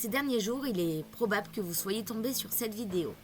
Ces derniers jours, il est probable que vous soyez tombé sur cette vidéo.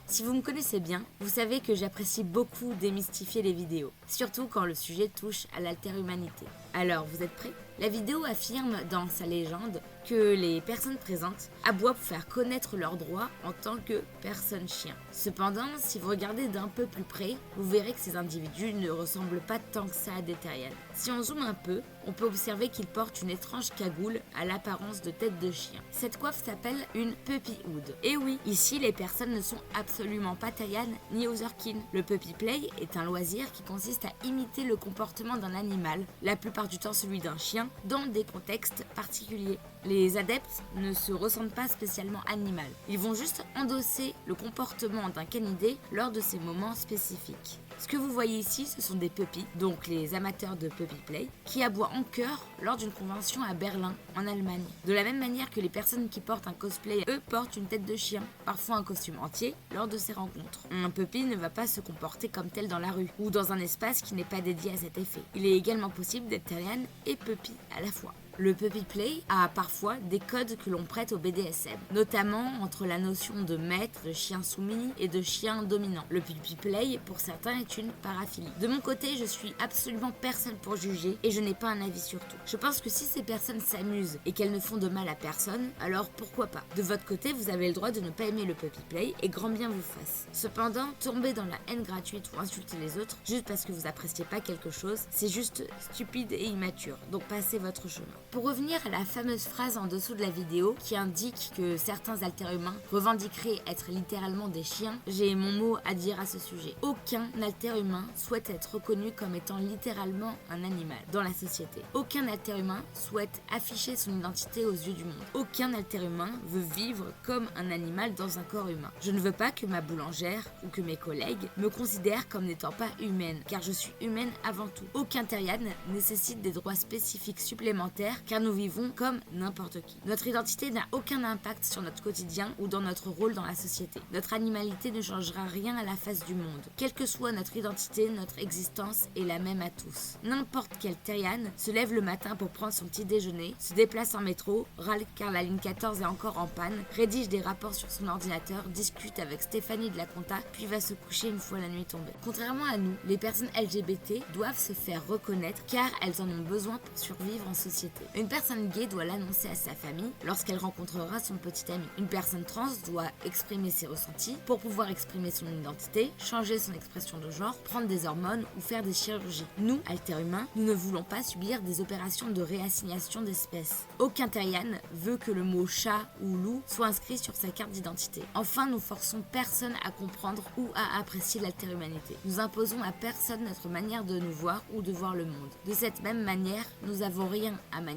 Si vous me connaissez bien, vous savez que j'apprécie beaucoup démystifier les vidéos, surtout quand le sujet touche à l'alterhumanité. Alors, vous êtes prêts ? La vidéo affirme dans sa légende que les personnes présentes aboient pour faire connaître leurs droits en tant que personnes chiens. Cependant, si vous regardez d'un peu plus près, vous verrez que ces individus ne ressemblent pas tant que ça à des terriens. Si on zoome un peu, on peut observer qu'ils portent une étrange cagoule à l'apparence de tête de chien. Cette coiffe s'appelle une puppy hood. Et oui, ici les personnes ne sont absolument pas terrianes ni otherkin. Le puppy play est un loisir qui consiste à imiter le comportement d'un animal, la plupart du temps celui d'un chien, dans des contextes particuliers. Les adeptes ne se ressentent pas spécialement animal. Ils vont juste endosser le comportement d'un canidé lors de ces moments spécifiques. Ce que vous voyez ici, ce sont des puppies, donc les amateurs de puppy play, qui aboient en chœur lors d'une convention à Berlin, en Allemagne. De la même manière que les personnes qui portent un cosplay, eux portent une tête de chien, parfois un costume entier, lors de ces rencontres. Un puppy ne va pas se comporter comme tel dans la rue, ou dans un espace qui n'est pas dédié à cet effet. Il est également possible d'être terrien et puppy à la fois. Le puppy play a parfois des codes que l'on prête au BDSM, notamment entre la notion de maître, de chien soumis et de chien dominant. Le puppy play, pour certains, est une paraphilie. De mon côté, je suis absolument personne pour juger et je n'ai pas un avis sur tout. Je pense que si ces personnes s'amusent et qu'elles ne font de mal à personne, alors pourquoi pas. De votre côté, vous avez le droit de ne pas aimer le puppy play et grand bien vous fasse. Cependant, tomber dans la haine gratuite ou insulter les autres juste parce que vous appréciez pas quelque chose, c'est juste stupide et immature. Donc passez votre chemin. Pour revenir à la fameuse phrase en dessous de la vidéo qui indique que certains alterhumains revendiqueraient être littéralement des chiens, j'ai mon mot à dire à ce sujet. Aucun alterhumain souhaite être reconnu comme étant littéralement un animal dans la société. Aucun alterhumain souhaite afficher son identité aux yeux du monde. Aucun alterhumain veut vivre comme un animal dans un corps humain. Je ne veux pas que ma boulangère ou que mes collègues me considèrent comme n'étant pas humaine, car je suis humaine avant tout. Aucun terrien nécessite des droits spécifiques supplémentaires car nous vivons comme n'importe qui. Notre identité n'a aucun impact sur notre quotidien ou dans notre rôle dans la société. Notre animalité ne changera rien à la face du monde. Quelle que soit notre identité, notre existence est la même à tous. N'importe quel terrian se lève le matin pour prendre son petit déjeuner, se déplace en métro, râle car la ligne 14 est encore en panne, rédige des rapports sur son ordinateur, discute avec Stéphanie de la compta, puis va se coucher une fois la nuit tombée. Contrairement à nous, les personnes LGBT doivent se faire reconnaître car elles en ont besoin pour survivre en société. Une personne gay doit l'annoncer à sa famille lorsqu'elle rencontrera son petit ami. Une personne trans doit exprimer ses ressentis pour pouvoir exprimer son identité, changer son expression de genre, prendre des hormones ou faire des chirurgies. Nous, alterhumains, nous ne voulons pas subir des opérations de réassignation d'espèces. Aucun terrien veut que le mot chat ou loup soit inscrit sur sa carte d'identité. Enfin, nous forçons personne à comprendre ou à apprécier l'alterhumanité. Nous imposons à personne notre manière de nous voir ou de voir le monde. De cette même manière, nous n'avons rien à manifester.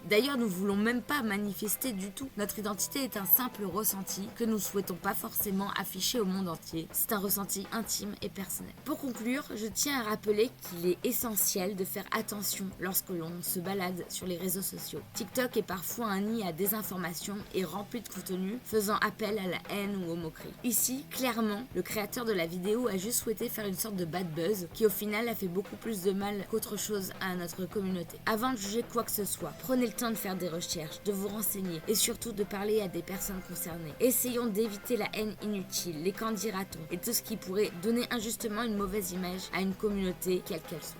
D'ailleurs, nous voulons même pas manifester du tout. Notre identité est un simple ressenti que nous souhaitons pas forcément afficher au monde entier. C'est un ressenti intime et personnel. Pour conclure, je tiens à rappeler qu'il est essentiel de faire attention lorsque l'on se balade sur les réseaux sociaux. TikTok est parfois un nid à désinformation et rempli de contenu faisant appel à la haine ou aux moqueries. Ici, clairement, le créateur de la vidéo a juste souhaité faire une sorte de bad buzz qui au final a fait beaucoup plus de mal qu'autre chose à notre communauté. Avant de juger quoi que ce soit, prenez le temps de faire des recherches, de vous renseigner et surtout de parler à des personnes concernées. Essayons d'éviter la haine inutile, les qu'en dira-t-on et tout ce qui pourrait donner injustement une mauvaise image à une communauté quelle qu'elle soit.